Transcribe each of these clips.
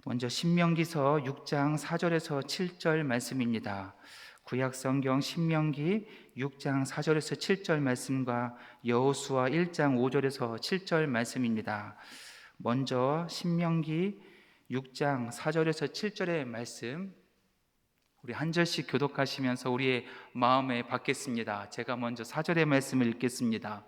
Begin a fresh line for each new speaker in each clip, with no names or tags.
먼저 신명기서 6장 4절에서 7절 말씀입니다. 구약 성경 신명기 6장 4절에서 7절 말씀과 여호수아 1장 5절에서 7절 말씀입니다. 먼저 신명기 6장 4절에서 7절의 말씀 우리 한 절씩 교독하시면서 우리의 마음에 받겠습니다. 제가 먼저 4절의 말씀을 읽겠습니다.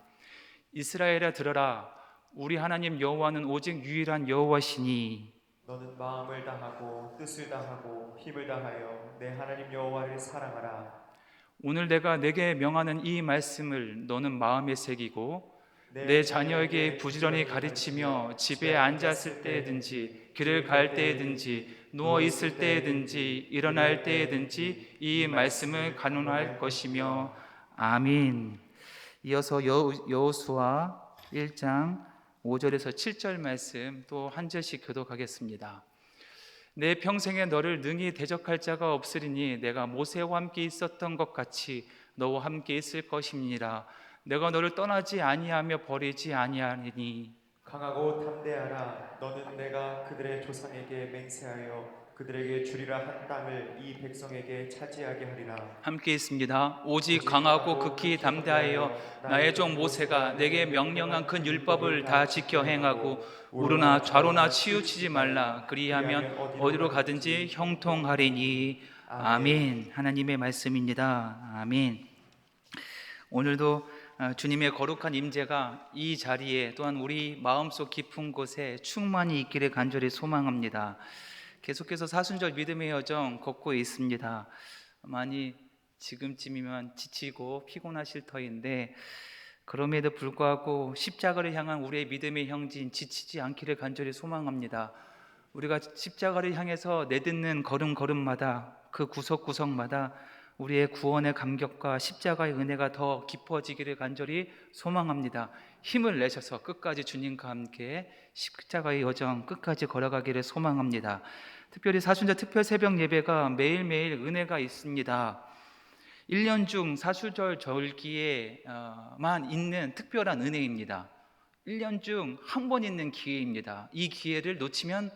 이스라엘아 들어라, 우리 하나님 여호와는 오직 유일한 여호와시니
너는 마음을 다하고 뜻을 다하고 힘을 다하여 내 하나님 여호와를 사랑하라.
오늘 내가 내게 명하는 이 말씀을 너는 마음에 새기고 내
내
자녀에게
자녀에게
부지런히 가르치며 집에 앉았을 때든지 길을 갈 때든지 누워 있을 때든지 일어날 때든지 이 말씀을 간언할 것이며 아멘. 이어서 여호수아 1장 5절에서 7절 말씀 또 한 절씩 교독하겠습니다. 내 평생에 너를 능히 대적할 자가 없으리니 내가 모세와 함께 있었던 것 같이 너와 함께 있을 것임이니라. 내가 너를 떠나지 아니하며 버리지 아니하리니
강하고 담대하라. 너는 내가 그들의 조상에게 맹세하여 그들에게 주리라 한 땅을 이 백성에게 차지하게 하리라.
함께 있습니다. 오직 강하고 극히 담대하여 나의 종 모세가 내게 명령한 그 율법을 다 지켜 행하고 우르나 좌로나 치우치지 말라. 그리하면 어디로 가든지 형통하리니 아멘. 하나님의 말씀입니다. 아멘. 오늘도 주님의 거룩한 임재가 이 자리에 또한 우리 마음속 깊은 곳에 충만히 있기를 간절히 소망합니다. 계속해서 사순절 믿음의 여정 걷고 있습니다. 많이 지금쯤이면 지치고 피곤하실 터인데 그럼에도 불구하고 십자가를 향한 우리의 믿음의 형진 지치지 않기를 간절히 소망합니다. 우리가 십자가를 향해서 내딛는 걸음걸음마다 그 구석구석마다 우리의 구원의 감격과 십자가의 은혜가 더 깊어지기를 간절히 소망합니다. 힘을 내셔서 끝까지 주님과 함께 십자가의 여정 끝까지 걸어가기를 소망합니다. 특별히 사순절 특별 새벽 예배가 매일매일 은혜가 있습니다. 1년 중 사순절 절기에만 있는 특별한 은혜입니다. 1년 중 한 번 있는 기회입니다. 이 기회를 놓치면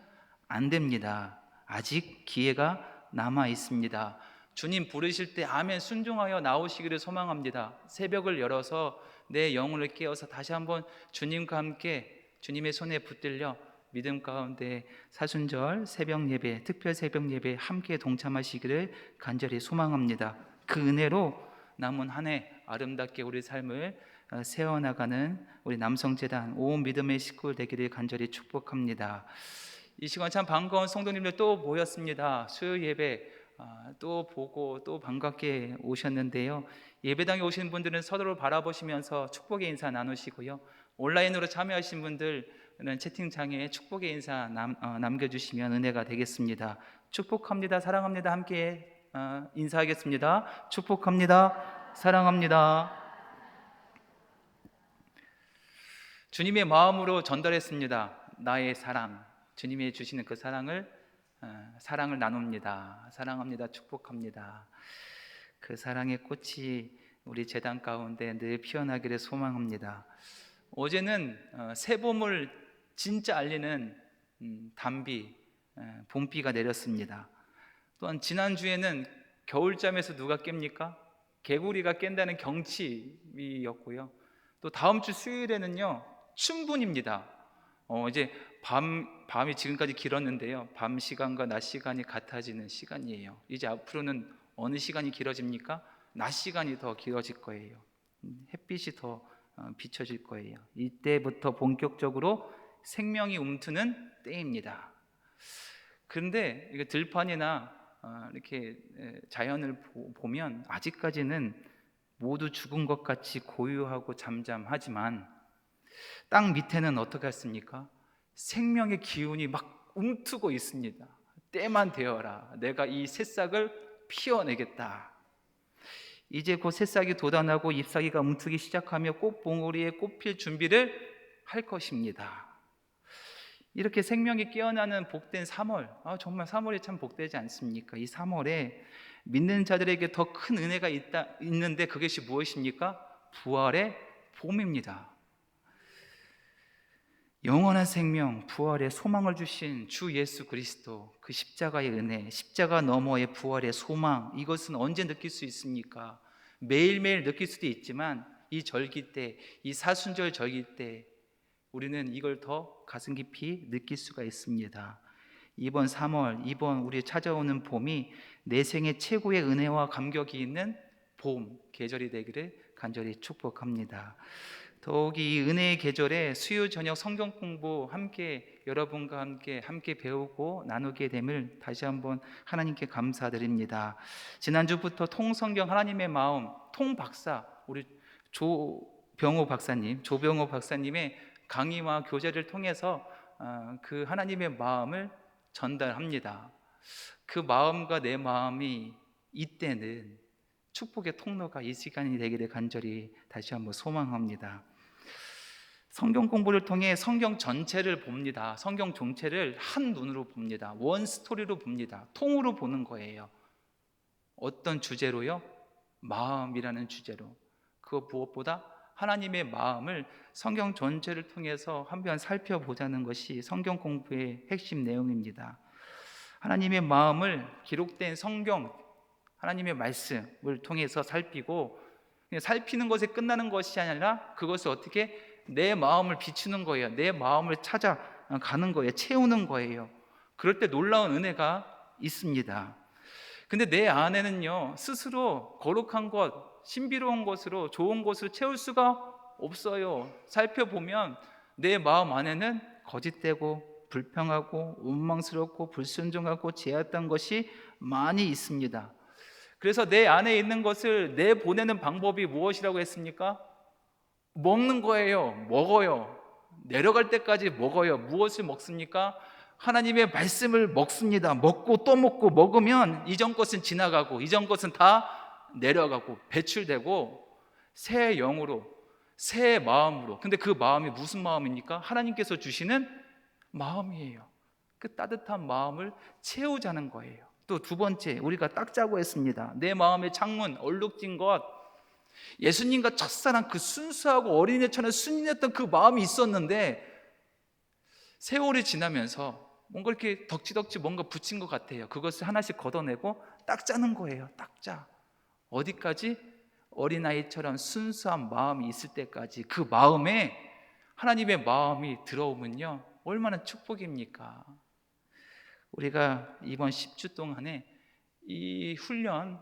안 됩니다. 아직 기회가 남아 있습니다. 주님 부르실 때 아멘 순종하여 나오시기를 소망합니다. 새벽을 열어서 내 영혼을 깨워서 다시 한번 주님과 함께 주님의 손에 붙들려 믿음 가운데 사순절 새벽 예배, 특별 새벽 예배 함께 동참하시기를 간절히 소망합니다. 그 은혜로 남은 한 해 아름답게 우리 삶을 세워나가는 우리 남성재단 온 믿음의 식구 되기를 간절히 축복합니다. 이 시간 참 반가운 성도님들 또 모였습니다. 수요 예배 또 보고 또 반갑게 오셨는데요. 예배당에 오신 분들은 서로를 바라보시면서 축복의 인사 나누시고요. 온라인으로 참여하신 분들은 채팅창에 축복의 인사 남겨주시면 은혜가 되겠습니다. 축복합니다. 사랑합니다. 함께 인사하겠습니다. 축복합니다. 사랑합니다. 주님의 마음으로 전달했습니다. 나의 사랑, 주님이 주시는 그 사랑을 나눕니다. 사랑합니다. 축복합니다. 그 사랑의 꽃이 우리 재단 가운데 늘 피어나기를 소망합니다. 어제는 새봄을 진짜 알리는 단비, 봄비가 내렸습니다. 또한 지난주에는 겨울잠에서 누가 깹니까? 개구리가 깬다는 경칩이었고요. 또 다음 주 수요일에는요 춘분입니다. 이제 밤이 지금까지 길었는데요, 밤 시간과 낮 시간이 같아지는 시간이에요. 이제 앞으로는 어느 시간이 길어집니까? 낮 시간이 더 길어질 거예요. 햇빛이 더 비춰질 거예요. 이때부터 본격적으로 생명이 움트는 때입니다. 그런데 이게 들판이나 이렇게 자연을 보면 아직까지는 모두 죽은 것 같이 고요하고 잠잠하지만 땅 밑에는 어떻겠습니까? 생명의 기운이 막 움트고 있습니다. 때만 되어라. 내가 이 새싹을 피워내겠다. 이제 곧 새싹이 돋아나고 잎사귀가 움트기 시작하며 꽃봉오리에 꽃필 준비를 할 것입니다. 이렇게 생명이 깨어나는 복된 3월, 정말 3월이 참 복되지 않습니까? 이 3월에 믿는 자들에게 더 큰 은혜가 있는데 그것이 무엇입니까? 부활의 봄입니다. 영원한 생명, 부활의 소망을 주신 주 예수 그리스도, 그 십자가의 은혜, 십자가 너머의 부활의 소망, 이것은 언제 느낄 수 있습니까? 매일매일 느낄 수도 있지만 이 절기 때, 이 사순절 절기 때 우리는 이걸 더 가슴 깊이 느낄 수가 있습니다. 이번 3월, 이번 우리 찾아오는 봄이 내 생의 최고의 은혜와 감격이 있는 봄 계절이 되기를 간절히 축복합니다. 더욱이 이 은혜의 계절에 수요 저녁 성경 공부 함께 여러분과 함께 배우고 나누게 됨을 다시 한번 하나님께 감사드립니다. 지난주부터 통성경 하나님의 마음 통박사 우리 조병호 박사님의 강의와 교제를 통해서 그 하나님의 마음을 전달합니다. 그 마음과 내 마음이 이때는 축복의 통로가 이 시간이 되기를 간절히 다시 한번 소망합니다. 성경 공부를 통해 성경 전체를 봅니다. 성경 전체를 한 눈으로 봅니다. 원 스토리로 봅니다. 통으로 보는 거예요. 어떤 주제로요? 마음이라는 주제로. 그 무엇보다 하나님의 마음을 성경 전체를 통해서 한번 살펴보자는 것이 성경 공부의 핵심 내용입니다. 하나님의 마음을 기록된 성경, 하나님의 말씀을 통해서 살피고, 그냥 살피는 것에 끝나는 것이 아니라 그것을 어떻게 내 마음을 비추는 거예요. 내 마음을 찾아가는 거예요. 채우는 거예요. 그럴 때 놀라운 은혜가 있습니다. 근데 내 안에는요, 스스로 거룩한 것, 신비로운 것으로, 좋은 것으로 채울 수가 없어요. 살펴보면 내 마음 안에는 거짓되고 불평하고 원망스럽고 불순종하고 죄악된 것이 많이 있습니다. 그래서 내 안에 있는 것을 내보내는 방법이 무엇이라고 했습니까? 먹는 거예요. 먹어요. 내려갈 때까지 먹어요. 무엇을 먹습니까? 하나님의 말씀을 먹습니다. 먹고 또 먹고, 먹으면 이전 것은 지나가고 이전 것은 다 내려가고 배출되고 새 영으로, 새 마음으로. 근데 그 마음이 무슨 마음입니까? 하나님께서 주시는 마음이에요. 그 따뜻한 마음을 채우자는 거예요. 또 두 번째, 우리가 닦자고 했습니다. 내 마음의 창문, 얼룩진 것, 예수님과 첫사랑, 그 순수하고 어린애처럼 순진했던 그 마음이 있었는데 세월이 지나면서 뭔가 이렇게 덕지덕지 뭔가 붙인 것 같아요. 그것을 하나씩 걷어내고 닦자는 거예요. 닦자. 어디까지? 어린아이처럼 순수한 마음이 있을 때까지. 그 마음에 하나님의 마음이 들어오면요, 얼마나 축복입니까? 우리가 이번 10주 동안에 이 훈련,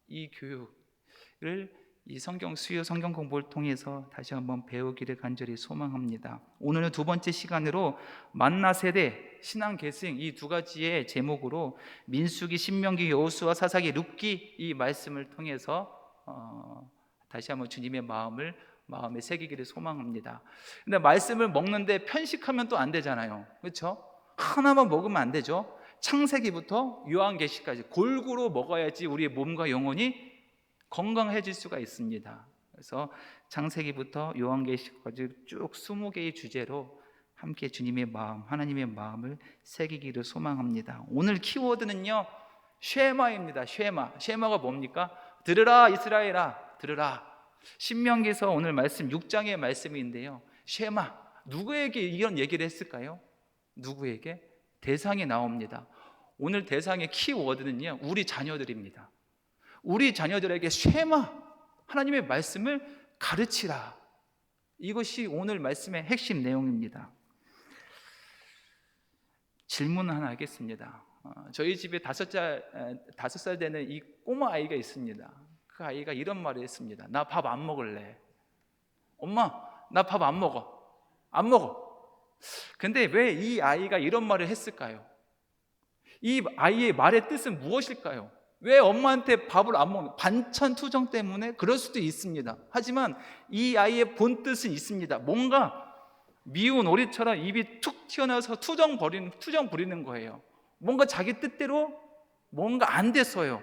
이 교육을 이 성경 수요 성경 공부를 통해서 다시 한번 배우기를 간절히 소망합니다. 오늘은 두 번째 시간으로 만나 세대 신앙 계승, 이 두 가지의 제목으로 민수기, 신명기, 여호수아, 사사기, 룻기 이 말씀을 통해서 다시 한번 주님의 마음에 새기기를 소망합니다. 근데 말씀을 먹는데 편식하면 또 안 되잖아요. 그렇죠? 하나만 먹으면 안 되죠. 창세기부터 요한계시까지 골고루 먹어야지 우리의 몸과 영혼이 건강해질 수가 있습니다. 그래서 창세기부터 요한계시까지 쭉 20개의 주제로 함께 주님의 마음, 하나님의 마음을 새기기를 소망합니다. 오늘 키워드는요, 쉐마입니다. 쉐마가 뭡니까? 들으라 이스라엘아, 들으라. 신명기에서 오늘 말씀 6장의 말씀인데요, 쉐마, 누구에게 이런 얘기를 했을까요? 누구에게? 대상이 나옵니다. 오늘 대상의 키워드는요, 우리 자녀들입니다. 우리 자녀들에게 쉐마, 하나님의 말씀을 가르치라. 이것이 오늘 말씀의 핵심 내용입니다. 질문 하나 하겠습니다. 저희 집에 5살 되는 이 꼬마 아이가 있습니다. 그 아이가 이런 말을 했습니다. 나 밥 안 먹을래. 엄마, 나 밥 안 먹어. 안 먹어. 근데 왜 이 아이가 이런 말을 했을까요? 이 아이의 말의 뜻은 무엇일까요? 왜 엄마한테 밥을 안 먹는, 반찬 투정 때문에? 그럴 수도 있습니다. 하지만 이 아이의 본 뜻은 있습니다. 뭔가 미운 오리처럼 입이 툭 튀어나와서 투정 부리는 거예요. 뭔가 자기 뜻대로 뭔가 안 됐어요.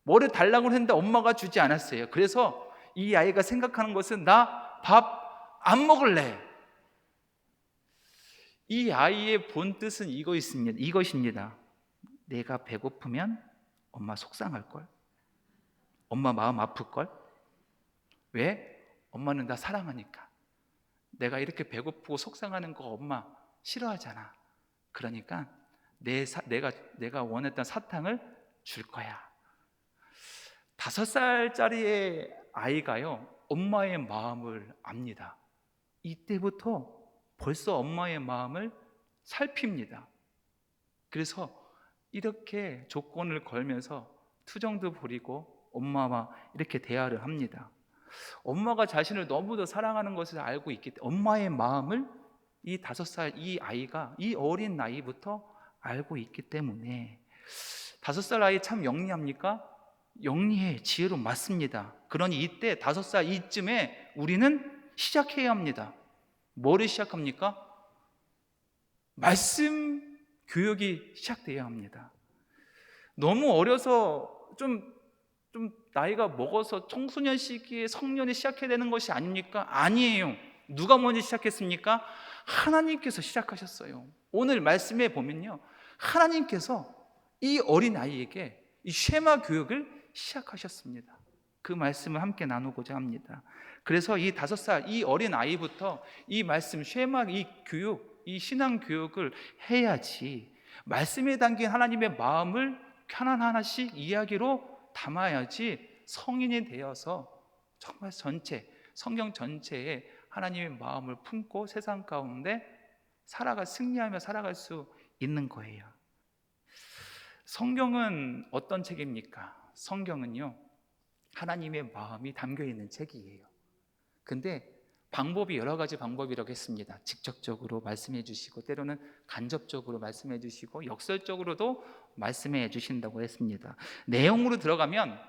뭐를 달라고 했는데 엄마가 주지 않았어요. 그래서 이 아이가 생각하는 것은 나 밥 안 먹을래. 이 아이의 본 뜻은 이것입니다. 내가 배고프면 엄마 속상할걸? 엄마 마음 아플걸? 왜? 엄마는 나 사랑하니까. 내가 이렇게 배고프고 속상하는 거 엄마 싫어하잖아. 그러니까 내가 원했던 사탕을 줄 거야. 5살짜리의 아이가요, 엄마의 마음을 압니다. 이때부터 벌써 엄마의 마음을 살핍니다. 그래서 이렇게 조건을 걸면서 투정도 부리고 엄마와 이렇게 대화를 합니다. 엄마가 자신을 너무도 사랑하는 것을 알고 있기 때문에 엄마의 마음을 이 5살 이 아이가 이 어린 나이부터 알고 있기 때문에 5살 아이 참 영리합니까? 영리해, 지혜로 맞습니다. 그러니 이때 5살 이쯤에 우리는 시작해야 합니다. 뭐를 시작합니까? 말씀 교육이 시작돼야 합니다. 너무 어려서 좀 나이가 먹어서 청소년 시기에 성년이 시작해야 되는 것이 아닙니까? 아니에요. 누가 먼저 시작했습니까? 하나님께서 시작하셨어요. 오늘 말씀에 보면요, 하나님께서 이 어린아이에게 이 쉐마 교육을 시작하셨습니다. 그 말씀을 함께 나누고자 합니다. 그래서 이 5살 이 어린아이부터 이 말씀 쉐마 이 교육, 이 신앙 교육을 해야지 말씀에 담긴 하나님의 마음을 하나하나씩 이야기로 담아야지 성인이 되어서 정말 성경 전체에 하나님의 마음을 품고 세상 가운데 승리하며 살아갈 수 있는 거예요. 성경은 어떤 책입니까? 성경은요, 하나님의 마음이 담겨 있는 책이에요. 근데 방법이 여러 가지 방법이라고 했습니다. 직접적으로 말씀해 주시고, 때로는 간접적으로 말씀해 주시고, 역설적으로도 말씀해 주신다고 했습니다. 내용으로 들어가면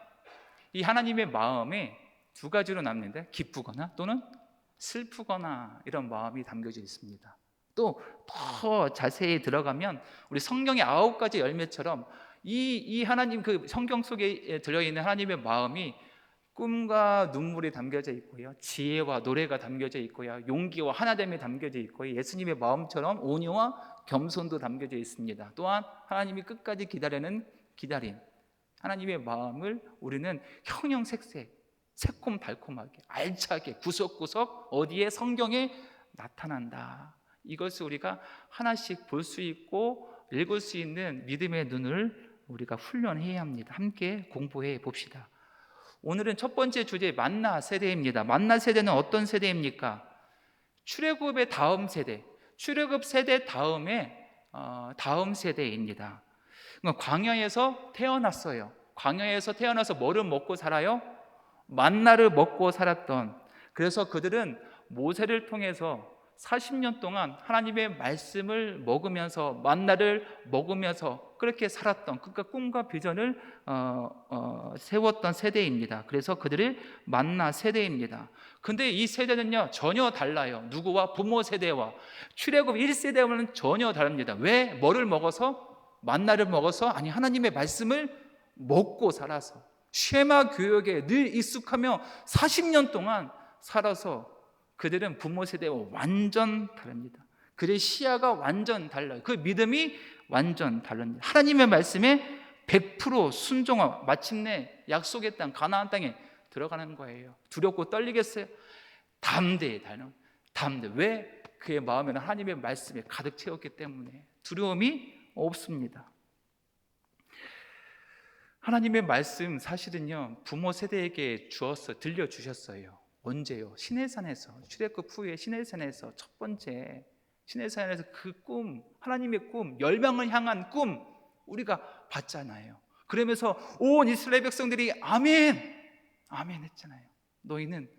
이 하나님의 마음에 2가지로 나뉘는데, 기쁘거나 또는 슬프거나 이런 마음이 담겨져 있습니다. 또 더 자세히 들어가면 우리 성경의 9가지 열매처럼 이 하나님 그 성경 속에 들어있는 하나님의 마음이 꿈과 눈물이 담겨져 있고요, 지혜와 노래가 담겨져 있고요, 용기와 하나됨이 담겨져 있고요, 예수님의 마음처럼 온유와 겸손도 담겨져 있습니다. 또한 하나님이 끝까지 기다리는 기다림, 하나님의 마음을 우리는 형형색색, 새콤달콤하게, 알차게, 구석구석 어디에 성경에 나타난다. 이것을 우리가 하나씩 볼 수 있고 읽을 수 있는 믿음의 눈을 우리가 훈련해야 합니다. 함께 공부해 봅시다. 오늘은 첫 번째 주제 만나 세대입니다. 만나 세대는 어떤 세대입니까? 출애굽의 다음 세대, 출애굽 세대 다음에 다음 세대입니다. 광야에서 태어났어요. 광야에서 태어나서 뭐를 먹고 살아요? 만나를 먹고 살았던, 그래서 그들은 모세를 통해서 40년 동안 하나님의 말씀을 먹으면서 만나를 먹으면서 그렇게 살았던, 그러니까 꿈과 비전을 세웠던 세대입니다. 그래서 그들이 만나 세대입니다. 근데 이 세대는요 전혀 달라요. 누구와? 부모 세대와. 출애굽 1세대와는 전혀 다릅니다. 왜? 뭐를 먹어서? 만나를 먹어서? 아니, 하나님의 말씀을 먹고 살아서 쉐마 교육에 늘 익숙하며 40년 동안 살아서 그들은 부모 세대와 완전 다릅니다. 그들의 시야가 완전 달라요. 그 믿음이 완전 다릅니다. 하나님의 말씀에 100% 순종하고 마침내 약속의 땅 가나안 땅에 들어가는 거예요. 두렵고 떨리겠어요? 담대히 달려. 담대. 왜? 그의 마음에는 하나님의 말씀에 가득 채웠기 때문에 두려움이 없습니다. 하나님의 말씀 사실은요 부모 세대에게 들려주셨어요. 언제요? 시내산에서, 출애굽 후에 시내산에서 첫 번째 시내산에서 그 꿈, 하나님의 꿈, 열방을 향한 꿈 우리가 봤잖아요. 그러면서 온 이스라엘 백성들이 아멘, 아멘 했잖아요. 너희는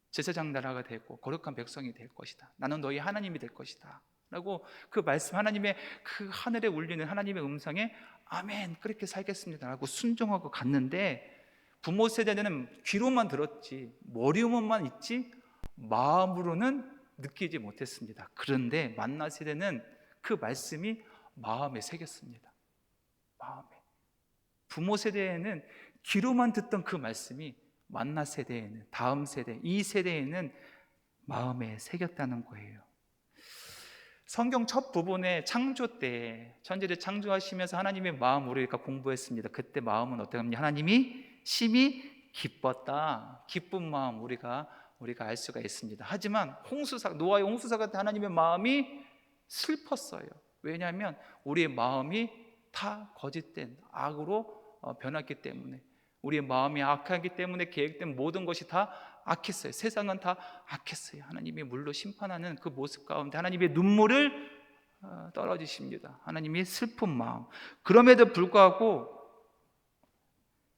제사장 나라가 되고 거룩한 백성이 될 것이다. 나는 너희 하나님이 될 것이다 라고 그 말씀, 하나님의 그 하늘에 울리는 하나님의 음성에 아멘, 그렇게 살겠습니다 라고 순종하고 갔는데, 부모 세대는 귀로만 들었지 머리로만 있지 마음으로는 느끼지 못했습니다. 그런데 만나 세대는 그 말씀이 마음에 새겼습니다. 마음에. 부모 세대에는 귀로만 듣던 그 말씀이 만나 세대에는, 다음 세대, 이 세대에는 마음에 새겼다는 거예요. 성경 첫 부분에 창조 때 천지를 창조하시면서 하나님의 마음 우리가 공부했습니다. 그때 마음은 어떻게 합니까? 하나님이 심히 기뻤다. 기쁜 마음 우리가 우리가 알 수가 있습니다. 하지만 노아의 홍수사 같은 하나님의 마음이 슬펐어요. 왜냐하면 우리의 마음이 다 거짓된 악으로 변했기 때문에, 우리의 마음이 악하기 때문에 계획된 모든 것이 다 악했어요. 세상은 다 악했어요. 하나님이 물로 심판하는 그 모습 가운데 하나님의 눈물을 떨어지십니다. 하나님이 슬픈 마음. 그럼에도 불구하고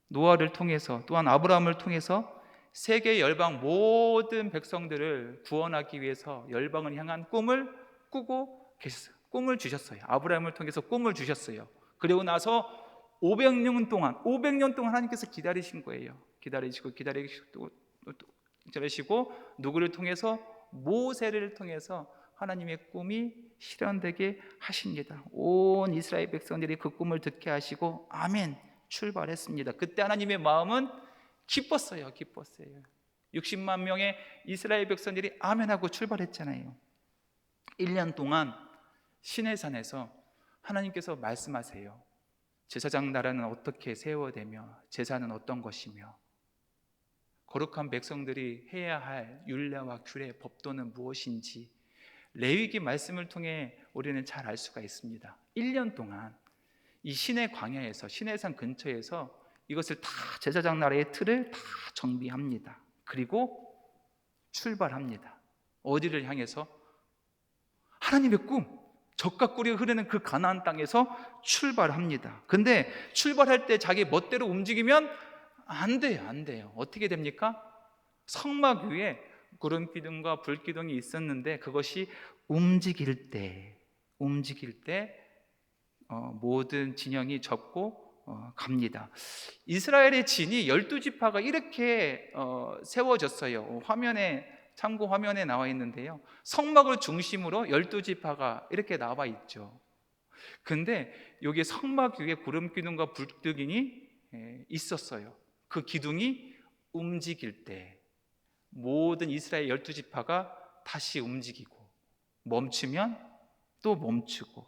노아를 통해서, 또한 아브라함을 통해서 세계 열방 모든 백성들을 구원하기 위해서 열방을 향한 꿈을 꾸고 계셨어요. 꿈을 주셨어요. 아브라함을 통해서 꿈을 주셨어요. 그리고 나서 500년 동안 하나님께서 기다리신 거예요. 기다리시고 누구를 통해서? 모세를 통해서 하나님의 꿈이 실현되게 하십니다. 온 이스라엘 백성들이 그 꿈을 듣게 하시고 아멘 출발했습니다. 그때 하나님의 마음은 기뻤어요. 60만 명의 이스라엘 백성들이 아멘하고 출발했잖아요. 1년 동안 시내산에서 하나님께서 말씀하세요. 제사장 나라는 어떻게 세워되며 제사는 어떤 것이며 거룩한 백성들이 해야 할 율례와 규례, 법도는 무엇인지 레위기 말씀을 통해 우리는 잘 알 수가 있습니다. 1년 동안 이 시내 광야에서, 시내산 근처에서 이것을 다 제사장 나라의 틀을 다 정비합니다. 그리고 출발합니다. 어디를 향해서? 하나님의 꿈, 젖과 꿀이 흐르는 그 가나안 땅에서 출발합니다. 근데 출발할 때 자기 멋대로 움직이면 안 돼요. 어떻게 됩니까? 성막 위에 구름 기둥과 불 기둥이 있었는데 그것이 움직일 때 모든 진영이 접고 갑니다. 이스라엘의 진이 12지파가 이렇게 세워졌어요. 참고 화면에 나와 있는데요, 성막을 중심으로 12지파가 이렇게 나와 있죠. 근데 여기 성막 위에 구름 기둥과 불 기둥이 있었어요. 그 기둥이 움직일 때 모든 이스라엘 12지파가 다시 움직이고, 멈추면 또 멈추고.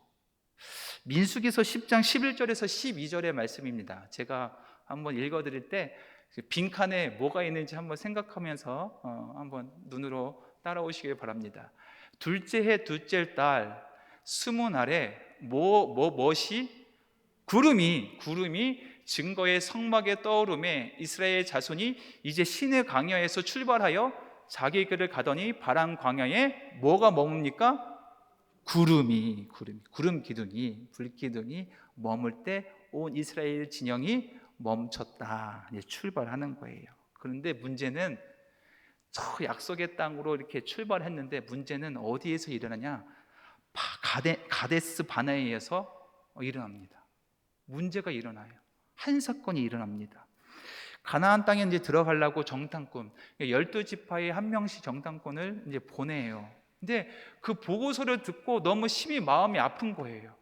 민수기서 10장 11절에서 12절의 말씀입니다. 제가 한번 읽어드릴 때 빈칸에 뭐가 있는지 한번 생각하면서 한번 눈으로 따라오시길 바랍니다. 둘째 해 둘째 달 스무 날에 무엇이 구름이 증거의 성막에 떠오르매 이스라엘 자손이 이제 시내 광야에서 출발하여 자기 길을 가더니 바람 광야에 뭐가 머뭅니까? 구름 기둥이, 불 기둥이 머물 때 온 이스라엘 진영이 멈췄다. 이제 출발하는 거예요. 그런데 문제는 저 약속의 땅으로 이렇게 출발했는데 문제는 어디에서 일어나냐? 가데스 바네아에서 일어납니다. 문제가 일어나요. 한 사건이 일어납니다. 가나안 땅에 이제 들어가려고 정탐꾼, 12지파의 한 명씩 정탐꾼을 이제 보내요. 근데 그 보고서를 듣고 너무 심히 마음이 아픈 거예요.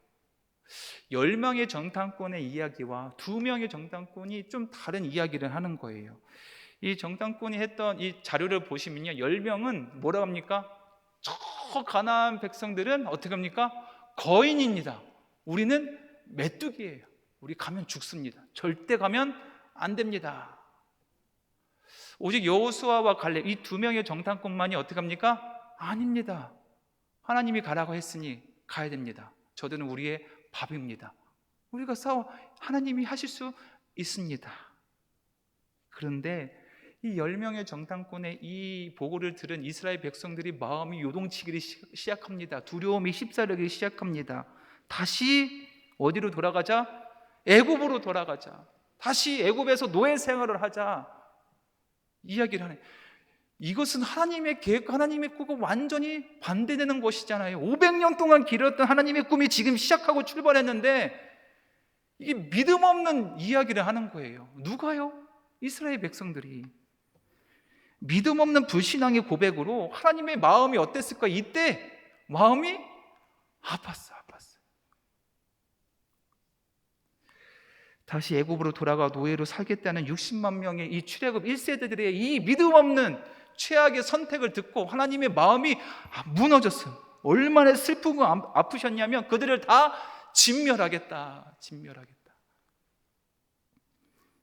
10명의 정탐꾼의 이야기와 2명의 정탐꾼이 좀 다른 이야기를 하는 거예요. 이 정탐꾼이 했던 이 자료를 보시면요, 10명은 뭐라고 합니까? 저 가나안 백성들은 어떻게 합니까? 거인입니다. 우리는 메뚜기예요. 우리 가면 죽습니다. 절대 가면 안 됩니다. 오직 여호수아와 갈렙, 이 2명의 정탐꾼만이 어떻게 합니까? 아닙니다. 하나님이 가라고 했으니 가야 됩니다. 저들은 우리의 밥입니다. 우리가 하나님이 하실 수 있습니다. 그런데 이 10명의 정탐꾼의 이 보고를 들은 이스라엘 백성들이 마음이 요동치기 시작합니다. 두려움이 휩싸르기 시작합니다. 다시 어디로 돌아가자? 애굽으로 돌아가자. 다시 애굽에서 노예 생활을 하자. 이야기를 하네. 이것은 하나님의 계획, 하나님의 꿈과 완전히 반대되는 것이잖아요. 500년 동안 길었던 하나님의 꿈이 지금 시작하고 출발했는데 이게 믿음 없는 이야기를 하는 거예요. 누가요? 이스라엘 백성들이. 믿음 없는 불신앙의 고백으로 하나님의 마음이 어땠을까? 이때 마음이 아팠어요. 다시 애굽으로 돌아가 노예로 살겠다는 60만 명의 이 출애굽 1세대들의 이 믿음 없는 최악의 선택을 듣고 하나님의 마음이 무너졌어요. 얼마나 슬프고 아프셨냐면 그들을 다 진멸하겠다.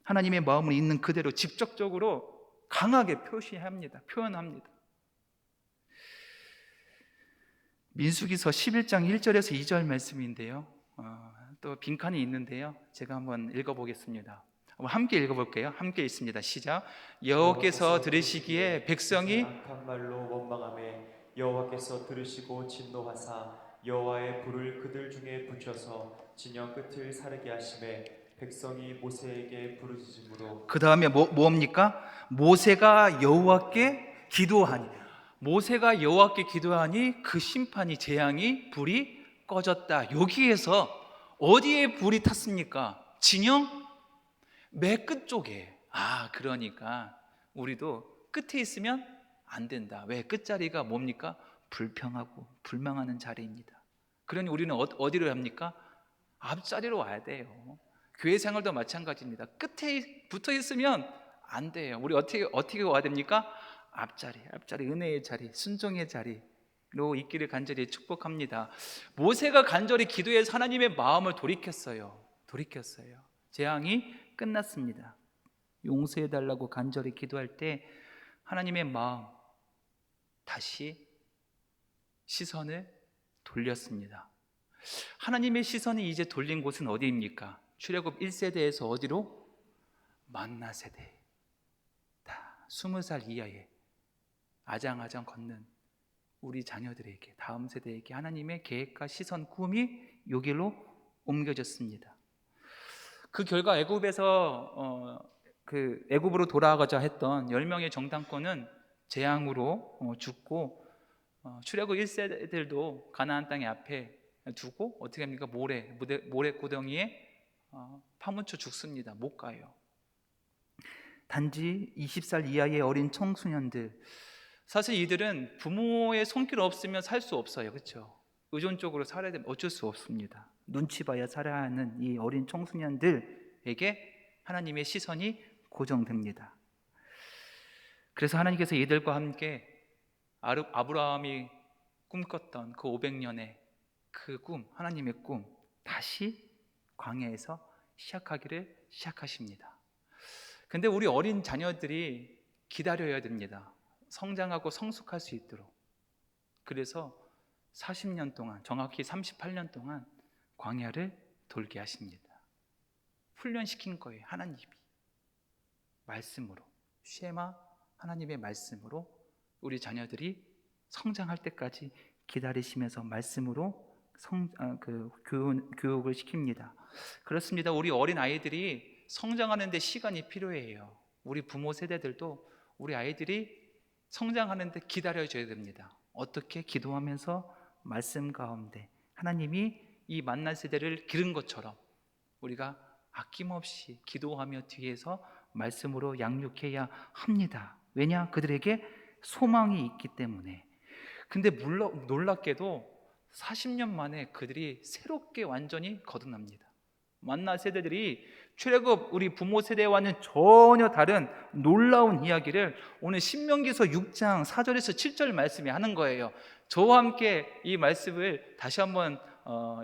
하나님의 마음을 있는 그대로 직접적으로 강하게 표현합니다. 민수기서 11장 1절에서 2절 말씀인데요. 또 빈칸이 있는데요. 제가 한번 읽어보겠습니다. 함께 읽어볼게요. 함께 읽습니다. 시작. 여호와께서 들으시기에 백성이
악한 말로 원망하매 여호와께서 들으시고 진노하사 여호와의 불을 그들 중에 붙여서 진영 끝을 사르게 하심에 백성이 모세에게 부르짖음으로
그 다음에 뭡니까? 모세가 여호와께 기도하니 그 심판이 재앙이 불이 꺼졌다. 여기에서 어디에 불이 탔습니까? 진영 맨 끝쪽에. 그러니까 우리도 끝에 있으면 안 된다. 왜? 끝자리가 뭡니까? 불평하고 불망하는 자리입니다. 그러니 우리는 어디로 합니까? 앞자리로 와야 돼요. 교회 생활도 마찬가지입니다. 끝에 붙어 있으면 안 돼요. 우리 어떻게 와야 됩니까? 앞자리, 은혜의 자리, 순종의 자리로 있기를 간절히 축복합니다. 모세가 간절히 기도해서 하나님의 마음을 돌이켰어요. 재앙이 끝났습니다. 용서해달라고 간절히 기도할 때 하나님의 마음 다시 시선을 돌렸습니다. 하나님의 시선이 이제 돌린 곳은 어디입니까? 출애굽 1세대에서 어디로? 만나 세대. 다 20살 이하의 아장아장 걷는 우리 자녀들에게, 다음 세대에게 하나님의 계획과 시선, 꿈이 여기로 옮겨졌습니다. 그 결과 애굽에서 애굽으로 돌아가자 했던 10명의 정탐꾼은 재앙으로 죽고, 출애굽 1세대들도 가나안 땅의 앞에 두고 어떻게 합니까? 모래 구덩이에 파묻혀 죽습니다. 못 가요. 단지 20살 이하의 어린 청소년들, 사실 이들은 부모의 손길 없으면 살 수 없어요. 그렇죠? 의존적으로 살아야 되면 어쩔 수 없습니다. 눈치 봐야 살아야 하는 이 어린 청소년들에게 하나님의 시선이 고정됩니다. 그래서 하나님께서 이들과 함께 아브라함이 꿈꿨던 그 500년의 그 꿈, 하나님의 꿈, 다시 광야에서 시작하십니다. 근데 우리 어린 자녀들이 기다려야 됩니다. 성장하고 성숙할 수 있도록. 그래서 40년 동안, 정확히 38년 동안 광야를 돌게 하십니다. 훈련시킨 거예요. 하나님이 말씀으로, 쉐마 하나님의 말씀으로 우리 자녀들이 성장할 때까지 기다리시면서 말씀으로 교육을 시킵니다. 그렇습니다. 우리 어린 아이들이 성장하는 데 시간이 필요해요. 우리 부모 세대들도 우리 아이들이 성장하는 데 기다려줘야 됩니다. 어떻게? 기도하면서 말씀 가운데 하나님이 이 만난 세대를 기른 것처럼 우리가 아낌없이 기도하며 뒤에서 말씀으로 양육해야 합니다. 왜냐? 그들에게 소망이 있기 때문에. 근데 놀랍게도 40년 만에 그들이 새롭게 완전히 거듭납니다. 만나 세대들이 출애굽 우리 부모 세대와는 전혀 다른 놀라운 이야기를 오늘 신명기서 6장 4절에서 7절 말씀이 하는 거예요. 저와 함께 이 말씀을 다시 한번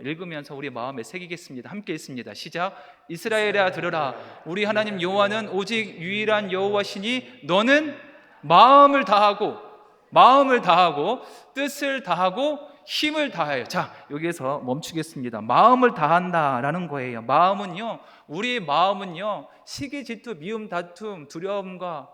읽으면서 우리 마음에 새기겠습니다. 함께 읽습니다. 시작. 이스라엘아 들으라. 우리 하나님 여호와는 오직 유일한 여호와시니 너는 마음을 다하고 뜻을 다하고 힘을 다하여. 자, 여기에서 멈추겠습니다. 마음을 다한다라는 거예요. 우리의 마음은요, 시기, 질투, 미움, 다툼, 두려움과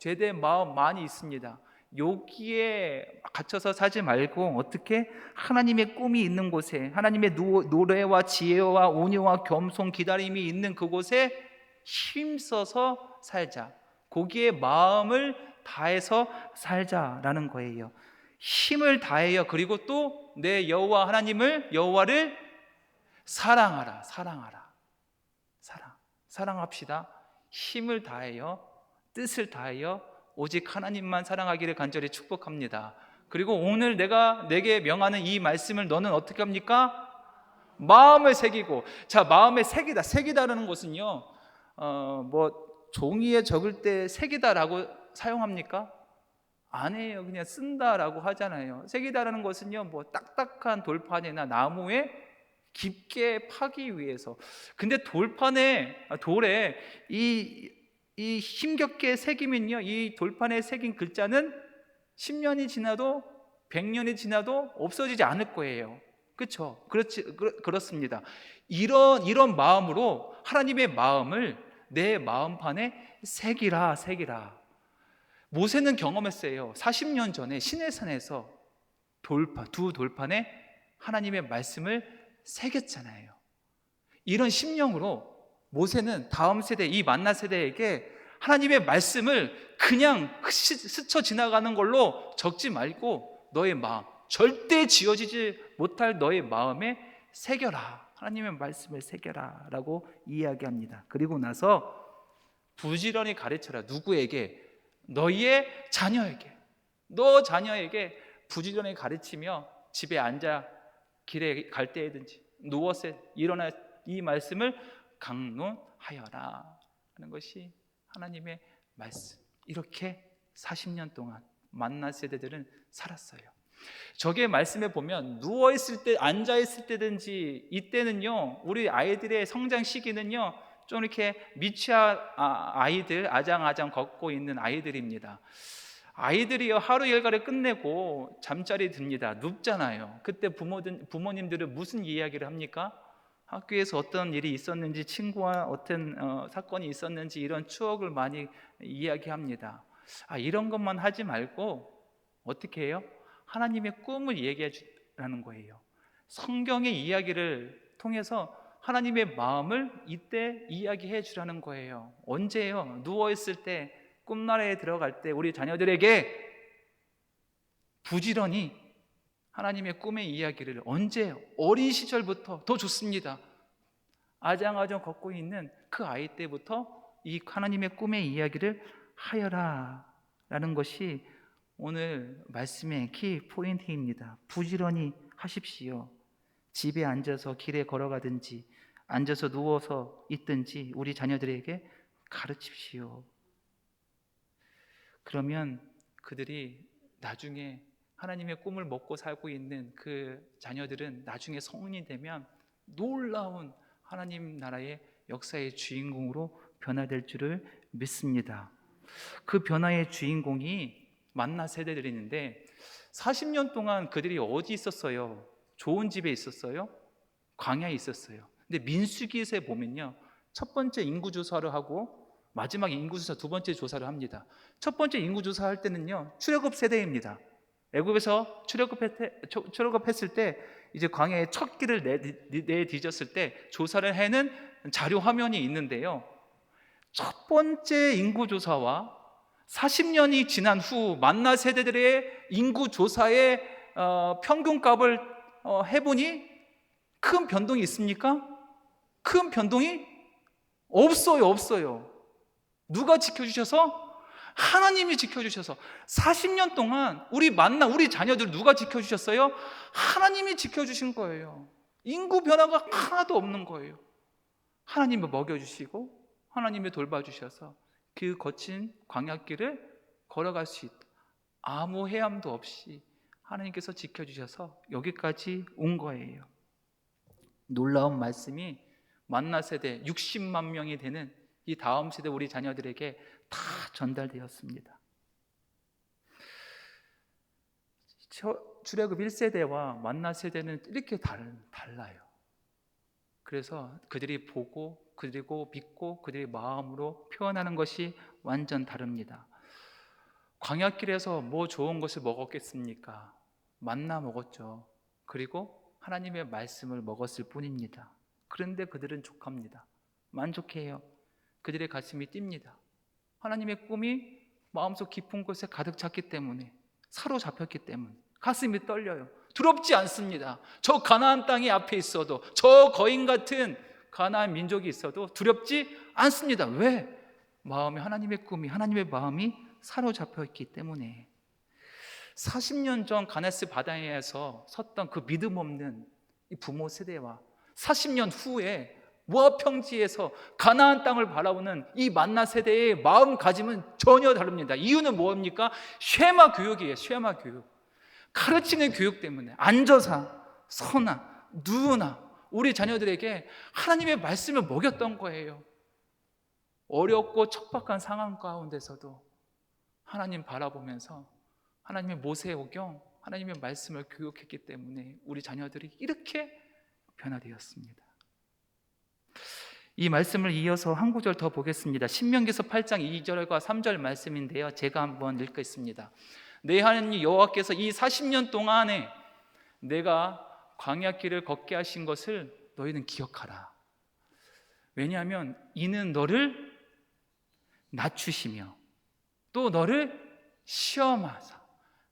죄된 마음 많이 있습니다. 여기에 갇혀서 살지 말고 어떻게 하나님의 꿈이 있는 곳에, 하나님의 노래와 지혜와 온유와 겸손, 기다림이 있는 그곳에 힘써서 살자. 거기에 마음을 다해서 살자라는 거예요. 힘을 다해요. 그리고 또 내 여호와를 사랑하라. 사랑합시다. 힘을 다해요. 뜻을 다해요. 오직 하나님만 사랑하기를 간절히 축복합니다. 그리고 오늘 내게 명하는 이 말씀을 너는 어떻게 합니까? 마음을 새기고. 자, 마음에 새기다라는 것은요, 종이에 적을 때 새기다라고 사용합니까? 아니에요. 그냥 쓴다라고 하잖아요. 새기다라는 것은요, 딱딱한 돌판이나 나무에 깊게 파기 위해서. 근데 돌에 이 이 힘겹게 새기면요, 이 돌판에 새긴 글자는 10년이 지나도 100년이 지나도 없어지지 않을 거예요. 그렇죠? 그렇습니다. 이런 마음으로 하나님의 마음을 내 마음판에 새기라. 모세는 경험했어요. 40년 전에 시내산에서 두 돌판에 하나님의 말씀을 새겼잖아요. 이런 심령으로 모세는 다음 세대, 이 만나 세대에게 하나님의 말씀을 그냥 스쳐 지나가는 걸로 적지 말고 너의 마음, 절대 지워지지 못할 너의 마음에 새겨라. 하나님의 말씀을 새겨라 라고 이야기합니다. 그리고 나서 부지런히 가르쳐라. 누구에게? 너희의 자녀에게. 너 자녀에게 부지런히 가르치며 집에 앉아 길에 갈 때에든지 누워서 일어나 이 말씀을 강론하여라 하는 것이 하나님의 말씀. 이렇게 40년 동안 만나 세대들은 살았어요. 저게 말씀에 보면 누워있을 때, 앉아있을 때든지 이때는요, 우리 아이들의 성장 시기는요, 좀 이렇게 미취한 아이들, 아장아장 걷고 있는 아이들입니다. 아이들이요, 하루 일과를 끝내고 잠자리 듭니다. 눕잖아요. 그때 부모님들은 무슨 이야기를 합니까? 학교에서 어떤 일이 있었는지, 친구와 어떤 사건이 있었는지 이런 추억을 많이 이야기합니다. 이런 것만 하지 말고 어떻게 해요? 하나님의 꿈을 얘기해 주라는 거예요. 성경의 이야기를 통해서 하나님의 마음을 이때 이야기해 주라는 거예요. 언제요? 누워있을 때, 꿈나라에 들어갈 때 우리 자녀들에게 부지런히 하나님의 꿈의 이야기를 언제? 어린 시절부터 더 좋습니다. 아장아장 걷고 있는 그 아이 때부터 이 하나님의 꿈의 이야기를 하여라 라는 것이 오늘 말씀의 키 포인트입니다. 부지런히 하십시오. 집에 앉아서 길에 걸어가든지 앉아서 누워서 있든지 우리 자녀들에게 가르치십시오. 그러면 그들이 나중에 하나님의 꿈을 먹고 살고 있는 그 자녀들은 나중에 성인이 되면 놀라운 하나님 나라의 역사의 주인공으로 변화될 줄을 믿습니다. 그 변화의 주인공이 만나 세대들이는데 40년 동안 그들이 어디 있었어요? 좋은 집에 있었어요? 광야에 있었어요. 근데 민수기에서 보면요, 첫 번째 인구조사를 하고 마지막 인구조사 두 번째 조사를 합니다. 첫 번째 인구조사할 때는요, 출애굽 세대입니다. 애굽에서 출애굽했을 때 이제 광야에 첫 길을 내디뎠을 때 조사를 해는 자료 화면이 있는데요, 첫 번째 인구조사와 40년이 지난 후 만나 세대들의 인구조사의 평균값을 해보니 큰 변동이 있습니까? 큰 변동이 없어요. 누가 지켜주셔서? 하나님이 지켜주셔서 40년 동안 우리 자녀들 누가 지켜주셨어요? 하나님이 지켜주신 거예요. 인구 변화가 하나도 없는 거예요. 하나님이 먹여주시고 하나님이 돌봐주셔서 그 거친 광야길을 걸어갈 수 있다. 아무 해함도 없이 하나님께서 지켜주셔서 여기까지 온 거예요. 놀라운 말씀이 만나 세대 60만 명이 되는 이 다음 세대 우리 자녀들에게 다 전달되었습니다. 출애굽 1세대와 만나 세대는 이렇게 달라요. 그래서 그들이 보고 그리고 믿고 그들의 마음으로 표현하는 것이 완전 다릅니다. 광야길에서 뭐 좋은 것을 먹었겠습니까? 만나 먹었죠. 그리고 하나님의 말씀을 먹었을 뿐입니다. 그런데 그들은 족합니다. 만족해요. 그들의 가슴이 뜁니다. 하나님의 꿈이 마음속 깊은 곳에 가득 찼기 때문에, 사로잡혔기 때문에 가슴이 떨려요. 두렵지 않습니다. 저 가나안 땅이 앞에 있어도, 저 거인 같은 가나안 민족이 있어도 두렵지 않습니다. 왜? 마음에 하나님의 꿈이, 하나님의 마음이 사로잡혀 있기 때문에. 40년 전 가나스 바다에서 섰던 그 믿음 없는 이 부모 세대와 40년 후에 모압 평지에서 가나안 땅을 바라보는 이 만나 세대의 마음가짐은 전혀 다릅니다. 이유는 뭡니까? 쉐마 교육이에요. 쉐마 교육. 가르치는 교육 때문에 앉아서 서나 누우나 우리 자녀들에게 하나님의 말씀을 먹였던 거예요. 어렵고 척박한 상황 가운데서도 하나님 바라보면서 하나님의 모세오경, 하나님의 말씀을 교육했기 때문에 우리 자녀들이 이렇게 변화되었습니다. 이 말씀을 이어서 한 구절 더 보겠습니다. 신명기서 8장 2절과 3절 말씀인데요, 제가 한번 읽겠습니다. 내 하나님 여호와께서 이 40년 동안에 내가 광야길을 걷게 하신 것을 너희는 기억하라. 왜냐하면 이는 너를 낮추시며 또 너를 시험하사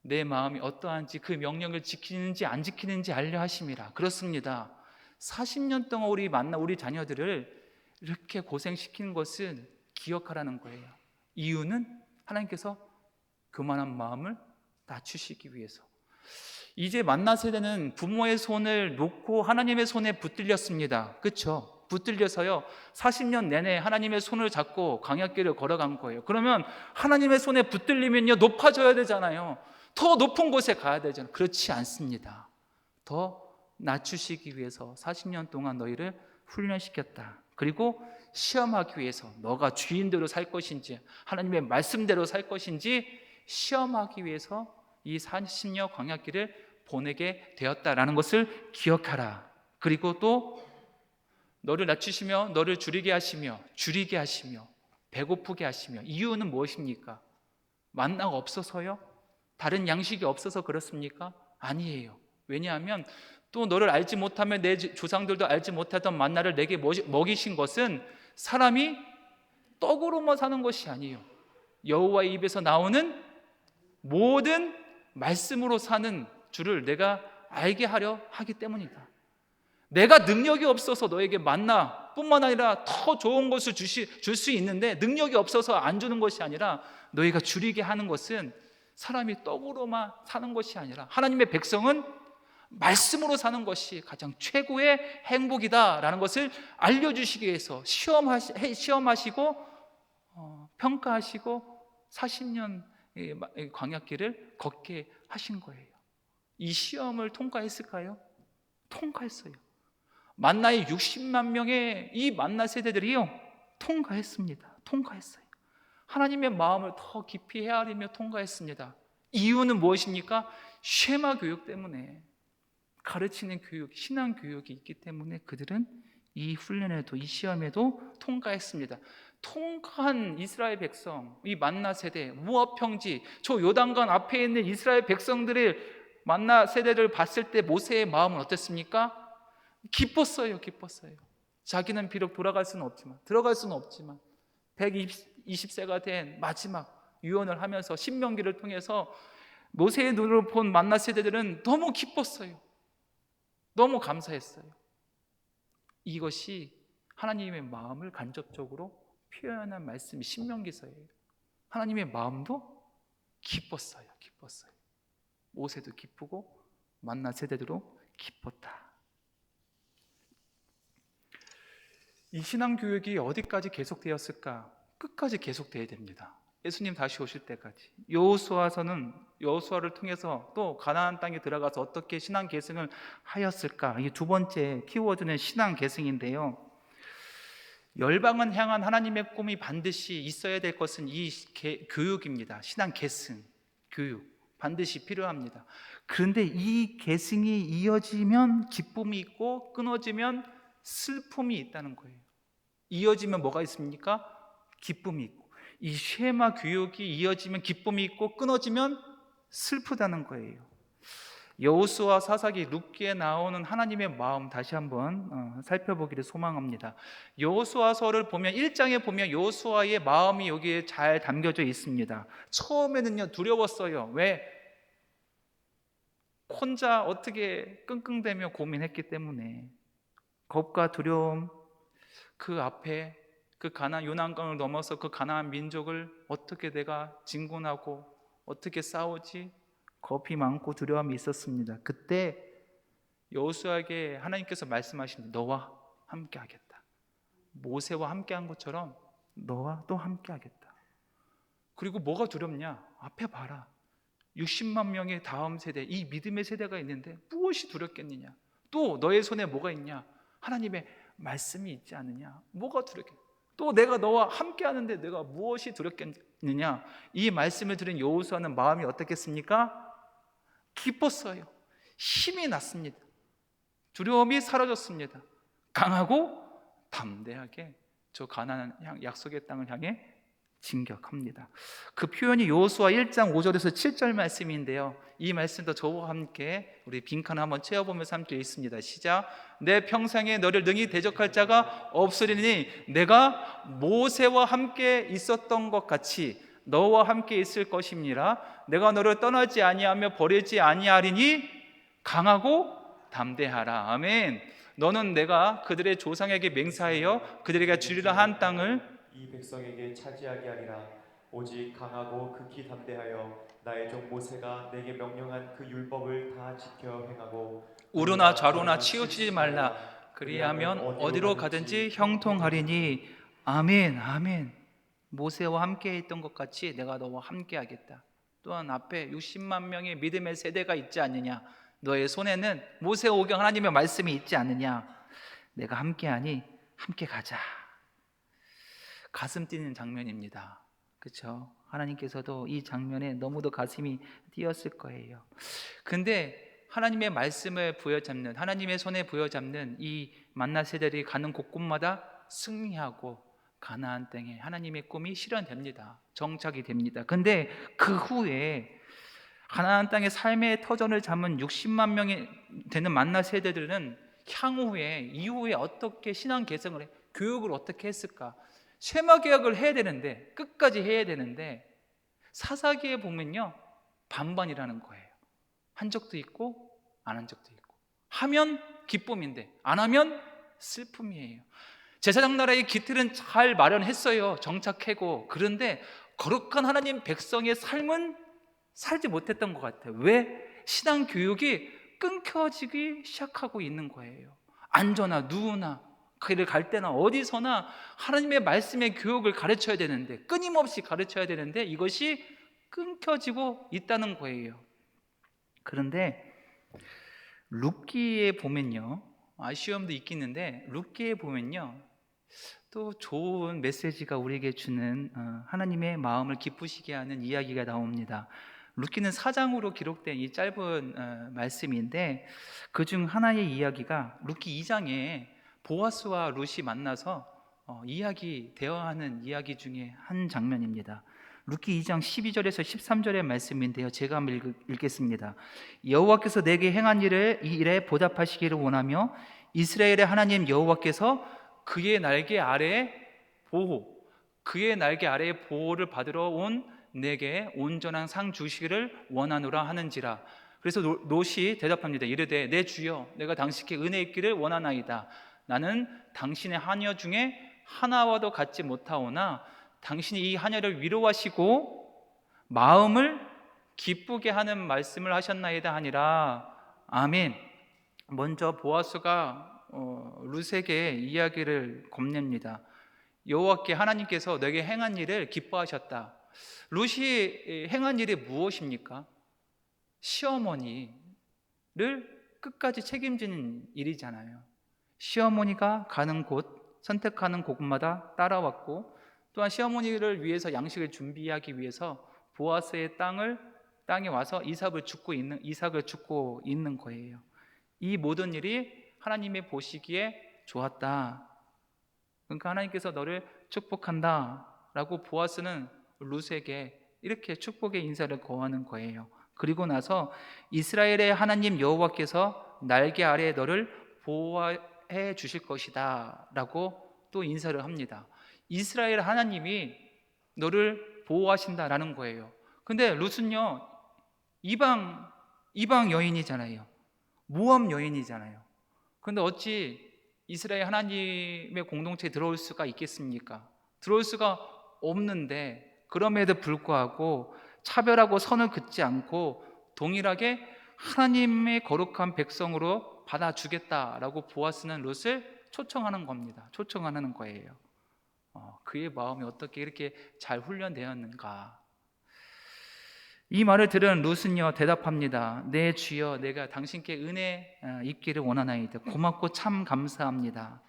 내 마음이 어떠한지 그 명령을 지키는지 안 지키는지 알려 하심이라. 그렇습니다. 40년 동안 우리 자녀들을 이렇게 고생시키는 것은 기억하라는 거예요. 이유는 하나님께서 교만한 마음을 낮추시기 위해서. 이제 만나 세대는 부모의 손을 놓고 하나님의 손에 붙들렸습니다. 그렇죠? 붙들려서요 40년 내내 하나님의 손을 잡고 광야길을 걸어간 거예요. 그러면 하나님의 손에 붙들리면요 높아져야 되잖아요. 더 높은 곳에 가야 되잖아요. 그렇지 않습니다. 더 낮추시기 위해서 40년 동안 너희를 훈련시켰다. 그리고 시험하기 위해서 너가 주인대로 살 것인지 하나님의 말씀대로 살 것인지 시험하기 위해서 이 40년 광야길을 보내게 되었다라는 것을 기억하라. 그리고 또 너를 낮추시며 너를 줄이게 하시며 배고프게 하시며. 이유는 무엇입니까? 만나가 없어서요? 다른 양식이 없어서 그렇습니까? 아니에요. 왜냐하면 또 너를 알지 못하면 내 조상들도 알지 못하던 만나를 내게 먹이신 것은 사람이 떡으로만 사는 것이 아니에요. 여호와의 입에서 나오는 모든 말씀으로 사는 줄을 내가 알게 하려 하기 때문이다. 내가 능력이 없어서 너에게 만나 뿐만 아니라 더 좋은 것을 줄 수 있는데 능력이 없어서 안 주는 것이 아니라 너희가 줄이게 하는 것은 사람이 떡으로만 사는 것이 아니라 하나님의 백성은 말씀으로 사는 것이 가장 최고의 행복이다라는 것을 알려주시기 위해서 시험하시고 평가하시고 40년 광야길을 걷게 하신 거예요. 이 시험을 통과했을까요? 통과했어요. 만나의 60만 명의 이 만나 세대들이요 통과했습니다. 통과했어요. 하나님의 마음을 더 깊이 헤아리며 통과했습니다. 이유는 무엇입니까? 쉐마 교육 때문에, 가르치는 교육, 신앙 교육이 있기 때문에 그들은 이 훈련에도 이 시험에도 통과했습니다. 통과한 이스라엘 백성, 이 만나 세대, 모압 평지, 저 요단강 앞에 있는 이스라엘 백성들의 만나 세대를 봤을 때 모세의 마음은 어땠습니까? 기뻤어요. 자기는 비록 들어갈 수는 없지만 120세가 된 마지막 유언을 하면서 신명기를 통해서 모세의 눈으로 본 만나 세대들은 너무 기뻤어요. 너무 감사했어요. 이것이 하나님의 마음을 간접적으로 표현한 말씀이 신명기서예요. 하나님의 마음도 기뻤어요. 모세도 기쁘고 만나 세대들도 기뻤다. 이 신앙교육이 어디까지 계속되었을까? 끝까지 계속돼야 됩니다. 예수님 다시 오실 때까지. 여호수아를 통해서 또 가나안 땅에 들어가서 어떻게 신앙 계승을 하였을까? 이 두 번째 키워드는 신앙 계승인데요. 열방을 향한 하나님의 꿈이 반드시 있어야 될 것은 이 교육입니다. 신앙 계승, 교육 반드시 필요합니다. 그런데 이 계승이 이어지면 기쁨이 있고 끊어지면 슬픔이 있다는 거예요. 이어지면 뭐가 있습니까? 기쁨이 있고. 이 쉐마 교육이 이어지면 기쁨이 있고 끊어지면 슬프다는 거예요. 여호수아, 사사기, 룻기에 나오는 하나님의 마음 다시 한번 살펴보기를 소망합니다. 여호수아서를 보면 1장에 보면 여호수아의 마음이 여기에 잘 담겨져 있습니다. 처음에는요 두려웠어요. 왜? 혼자 어떻게 끙끙대며 고민했기 때문에. 겁과 두려움, 그 앞에 그 가나안 요단강을 넘어서 그 가나안 민족을 어떻게 내가 진군하고 어떻게 싸우지? 겁이 많고 두려움이 있었습니다. 그때 여호수아에게 하나님께서 말씀하신 너와 함께 하겠다. 모세와 함께 한 것처럼 너와 또 함께 하겠다. 그리고 뭐가 두렵냐? 앞에 봐라. 60만 명의 다음 세대, 이 믿음의 세대가 있는데 무엇이 두렵겠느냐? 또 너의 손에 뭐가 있냐? 하나님의 말씀이 있지 않느냐? 뭐가 두렵겠냐? 또 내가 너와 함께 하는데 내가 무엇이 두렵겠느냐? 이 말씀을 들은 여호수아는 마음이 어떻겠습니까? 기뻤어요. 힘이 났습니다. 두려움이 사라졌습니다. 강하고 담대하게 저 가나안 약속의 땅을 향해 진격합니다. 그 표현이 여호수아 1장 5절에서 7절 말씀인데요, 이 말씀도 저와 함께 우리 빈칸을 한번 채워보면서 함께 있습니다. 시작. 내 평생에 너를 능히 대적할 자가 없으리니 내가 모세와 함께 있었던 것 같이 너와 함께 있을 것임니라. 내가 너를 떠나지 아니하며 버리지 아니하리니 강하고 담대하라. 아멘. 너는 내가 그들의 조상에게 맹세하여 그들에게 주리라 한 땅을
이 백성에게 차지하게 하리라. 오직 강하고 극히 담대하여 나의 종 모세가 내게 명령한 그 율법을 다 지켜 행하고
우르나 좌로나 치우치지 말라. 그리하면 어디로 가든지 형통하리니. 아멘. 아멘. 모세와 함께 있던 것 같이 내가 너와 함께 하겠다. 또한 앞에 60만 명의 믿음의 세대가 있지 않느냐? 너의 손에는 모세오경 하나님의 말씀이 있지 않느냐? 내가 함께하니 함께 가자. 가슴 뛰는 장면입니다. 그렇죠? 하나님께서도 이 장면에 너무도 가슴이 뛰었을 거예요. 근데 하나님의 말씀을 부여잡는, 하나님의 손에 부여잡는 이 만나 세대들이 가는 곳곳마다 승리하고 가나안 땅에 하나님의 꿈이 실현됩니다. 정착이 됩니다. 근데 그 후에 가나안 땅의 삶의 터전을 잡은 60만 명이 되는 만나 세대들은 이후에 어떻게 신앙 개성을 교육을 어떻게 했을까? 쇠마개혁을 해야 되는데, 끝까지 해야 되는데, 사사기에 보면요 반반이라는 거예요. 한 적도 있고 안 한 적도 있고, 하면 기쁨인데 안 하면 슬픔이에요. 제사장 나라의 기틀은 잘 마련했어요. 정착하고. 그런데 거룩한 하나님 백성의 삶은 살지 못했던 것 같아요. 왜? 신앙 교육이 끊겨지기 시작하고 있는 거예요. 안전나 누구나 길을 갈 때나 어디서나 하나님의 말씀의 교육을 가르쳐야 되는데, 끊임없이 가르쳐야 되는데 이것이 끊겨지고 있다는 거예요. 그런데 룻기에 보면요, 아쉬움도 있겠는데 룻기에 보면요 또 좋은 메시지가 우리에게 주는 하나님의 마음을 기쁘시게 하는 이야기가 나옵니다. 룻기는 4장으로 기록된 이 짧은 말씀인데, 그중 하나의 이야기가 룻기 2장에 보아스와 룻이 만나서 대화하는 이야기 중에 한 장면입니다. 룻기 2장 12절에서 13절의 말씀인데요, 제가 한번 읽겠습니다. 여호와께서 내게 행한 일에 보답하시기를 원하며 이스라엘의 하나님 여호와께서 그의 날개 아래에 보호를 받으러 온 내게 온전한 상 주시기를 원하노라 하는지라. 그래서 롯이 대답합니다. 이르되 내 주여, 내가 당신께 은혜 있기를 원하나이다. 나는 당신의 하녀 중에 하나와도 같지 못하오나 당신이 이 하녀를 위로하시고 마음을 기쁘게 하는 말씀을 하셨나이다 하니라. 아멘. 먼저 보아스가 룻에게 이야기를 건넵니다. 여호와께 하나님께서 내게 행한 일을 기뻐하셨다. 룻이 행한 일이 무엇입니까? 시어머니를 끝까지 책임지는 일이잖아요. 시어머니가 가는 곳, 선택하는 곳마다 따라왔고, 또한 시어머니를 위해서 양식을 준비하기 위해서 보아스의 땅에 와서 이삭을 줍고 있는 거예요. 이 모든 일이 하나님이 보시기에 좋았다. 그러니까 하나님께서 너를 축복한다 라고 보아스는 룻에게 이렇게 축복의 인사를 거하는 거예요. 그리고 나서 이스라엘의 하나님 여호와께서 날개 아래에 너를 보호해 주실 것이다 라고 또 인사를 합니다. 이스라엘 하나님이 너를 보호하신다라는 거예요. 근데 룻은요 이방 여인이잖아요. 모압 여인이잖아요. 그런데 어찌 이스라엘 하나님의 공동체에 들어올 수가 있겠습니까? 들어올 수가 없는데, 그럼에도 불구하고 차별하고 선을 긋지 않고 동일하게 하나님의 거룩한 백성으로 받아주겠다라고 보아스는 롯을 초청하는 겁니다. 초청하는 거예요. 그의 마음이 어떻게 이렇게 잘 훈련되었는가. 이 말을 들은 룻은요 대답합니다. 내 주여, 내가 당신께 은혜 있기를 원하나이다. 고맙고 참 감사합니다.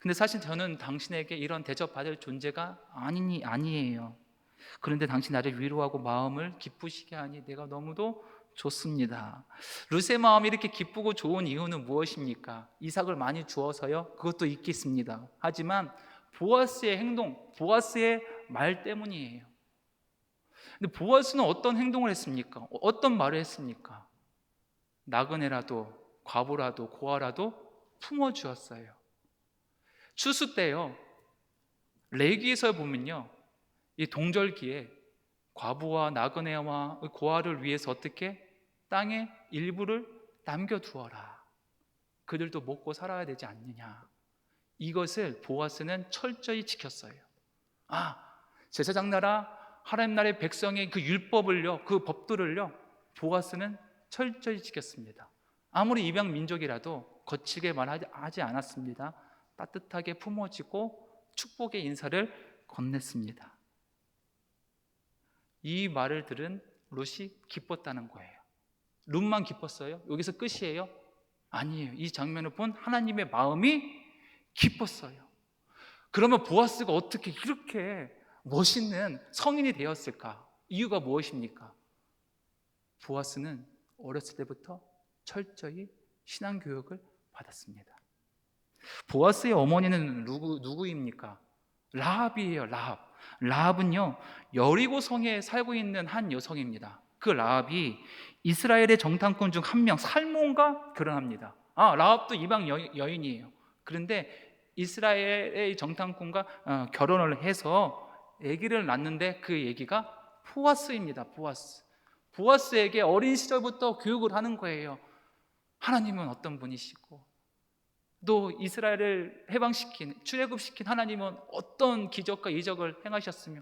근데 사실 저는 당신에게 이런 대접받을 존재가 아니에요. 그런데 당신 나를 위로하고 마음을 기쁘시게 하니 내가 너무도 좋습니다. 룻의 마음이 이렇게 기쁘고 좋은 이유는 무엇입니까? 이삭을 많이 주어서요? 그것도 있겠습니다. 하지만 보아스의 행동, 보아스의 말 때문이에요. 근데 보아스는 어떤 행동을 했습니까? 어떤 말을 했습니까? 나그네라도 과부라도 고아라도 품어주었어요. 추수 때요, 레위기에서 보면요, 이 동절기에 과부와 나그네와 고아를 위해서 어떻게 땅에 일부를 남겨두어라. 그들도 먹고 살아야 되지 않느냐. 이것을 보아스는 철저히 지켰어요. 제사장 나라 하나님 나라의 백성의 그 율법을요, 그 법들을요, 보아스는 철저히 지켰습니다. 아무리 이방 민족이라도 거칠게 말하지 않았습니다. 따뜻하게 품어지고 축복의 인사를 건넸습니다. 이 말을 들은 룻이 기뻤다는 거예요. 룻만 기뻤어요? 여기서 끝이에요? 아니에요. 이 장면을 본 하나님의 마음이 기뻤어요. 그러면 보아스가 어떻게 이렇게 멋있는 성인이 되었을까? 이유가 무엇입니까? 보아스는 어렸을 때부터 철저히 신앙교육을 받았습니다. 보아스의 어머니는 누구입니까? 라합이에요. 라합은요, 여리고 성에 살고 있는 한 여성입니다. 그 라합이 이스라엘의 정탐꾼 중 한 명 살몬과 결혼합니다. 라합도 이방 여인이에요. 그런데 이스라엘의 정탐꾼과 결혼을 해서 아기를 낳는데 그 아기가 보아스입니다. 보아스에게 어린 시절부터 교육을 하는 거예요. 하나님은 어떤 분이시고 또 이스라엘을 출애굽시킨 하나님은 어떤 기적과 이적을 행하셨으며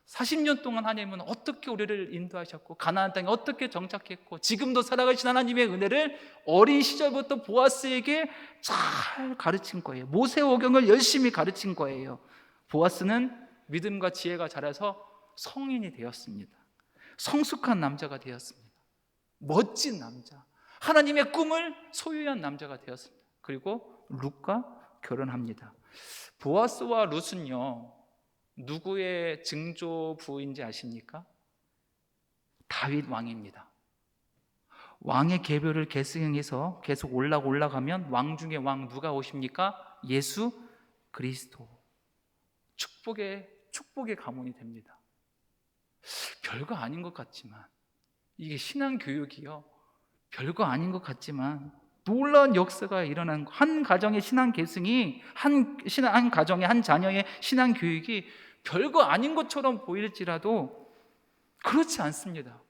40년 동안 하나님은 어떻게 우리를 인도하셨고 가나안 땅에 어떻게 정착했고 지금도 살아가신 하나님의 은혜를 어린 시절부터 보아스에게 잘 가르친 거예요. 모세오경을 열심히 가르친 거예요. 보아스는 믿음과 지혜가 자라서 성인이 되었습니다. 성숙한 남자가 되었습니다. 멋진 남자, 하나님의 꿈을 소유한 남자가 되었습니다. 그리고 룻과 결혼합니다. 보아스와 룻은요, 누구의 증조부인지 아십니까? 다윗 왕입니다. 왕의 계보를 계승해서 계속 올라가면 왕 중에 왕 누가 오십니까? 예수 그리스도. 축복의 가문이 됩니다. 별거 아닌 것 같지만 이게 신앙 교육이요, 별거 아닌 것 같지만 놀라운 역사가 일어난 한 가정의 신앙 계승이 한 가정의 한 자녀의 신앙 교육이 별거 아닌 것처럼 보일지라도 그렇지 않습니다.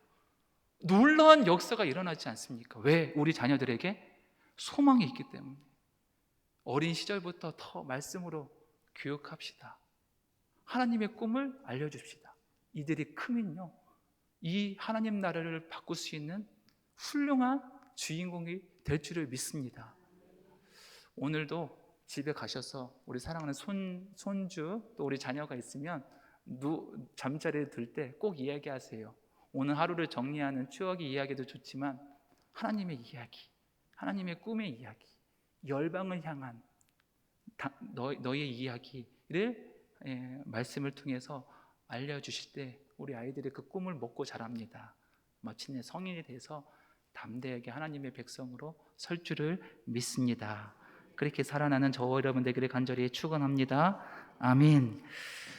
놀라운 역사가 일어나지 않습니까? 왜? 우리 자녀들에게 소망이 있기 때문에. 어린 시절부터 더 말씀으로 교육합시다. 하나님의 꿈을 알려줍시다. 이들이 크면요, 이 하나님 나라를 바꿀 수 있는 훌륭한 주인공이 될 줄을 믿습니다. 오늘도 집에 가셔서 우리 사랑하는 손주 또 우리 자녀가 있으면 잠자리에 들 때 꼭 이야기하세요. 오늘 하루를 정리하는 추억의 이야기도 좋지만 하나님의 이야기, 하나님의 꿈의 이야기, 열방을 향한 너의 이야기를 말씀을 통해서 알려주실 때 우리 아이들이 그 꿈을 먹고 자랍니다. 마침내 성인이 돼서 담대하게 하나님의 백성으로 설 줄을 믿습니다. 그렇게 살아나는 저와 여러분 되기를 간절히 축원합니다. 아멘.